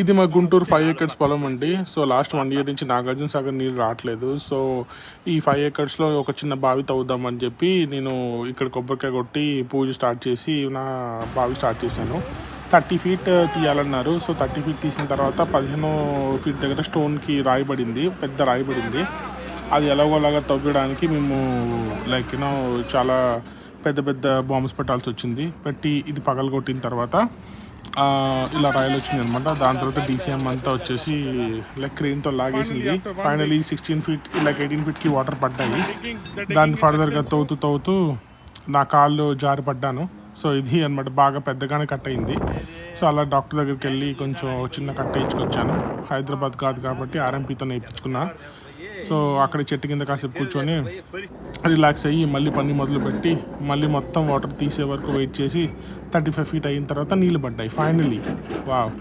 ఇది మా గుంటూరు 5 acres పొలం అండి. సో లాస్ట్ 1 year నుంచి నాగార్జున సాగర్ నీళ్ళు రావట్లేదు. సో ఈ 5 acresలో ఒక చిన్న బావి తవ్వుదామని చెప్పి నేను ఇక్కడ కొబ్బరికాయ కొట్టి పూజ స్టార్ట్ చేసి నా బావి స్టార్ట్ చేశాను. 30 feet తీయాలన్నారు. సో 30 feet తీసిన తర్వాత 15 feet దగ్గర స్టోన్కి రాయబడింది, పెద్ద రాయబడింది. అది ఎలాగోలాగా తవ్వడానికి మేము లైక్ చాలా పెద్ద పెద్ద బాంబ్స్ పెట్టాల్సి వచ్చింది. పెట్టి ఇది పగలగొట్టిన తర్వాత ఇలా రాయలు వచ్చింది అనమాట. దాని తర్వాత DCM అంతా వచ్చేసి లైక్ క్రెయిన్తో లాగేసింది. ఫైనలీ 16 feet లైక్ 18 feetకి వాటర్ పడ్డాయి. దాన్ని ఫర్దర్గా తవ్వుతూ నా కాళ్ళు జారి పడ్డాను. సో ఇది అనమాట, బాగా పెద్దగానే కట్ అయింది. సో అలా డాక్టర్ దగ్గరికి వెళ్ళి కొంచెం చిన్న కట్ట ఇచ్చుకొచ్చాను. హైదరాబాద్ కాదు కాబట్టి RMPతో నేర్పించుకున్నా. సో అక్కడ చెట్టు కింద కాసేపు కూర్చొని రిలాక్స్ అయ్యి మళ్ళీ పని మొదలుపెట్టి మళ్ళీ మొత్తం వాటర్ తీసే వరకు వెయిట్ చేసి 35 feet అయిన తర్వాత నీళ్ళు పడ్డాయి ఫైనలీ. వావ్.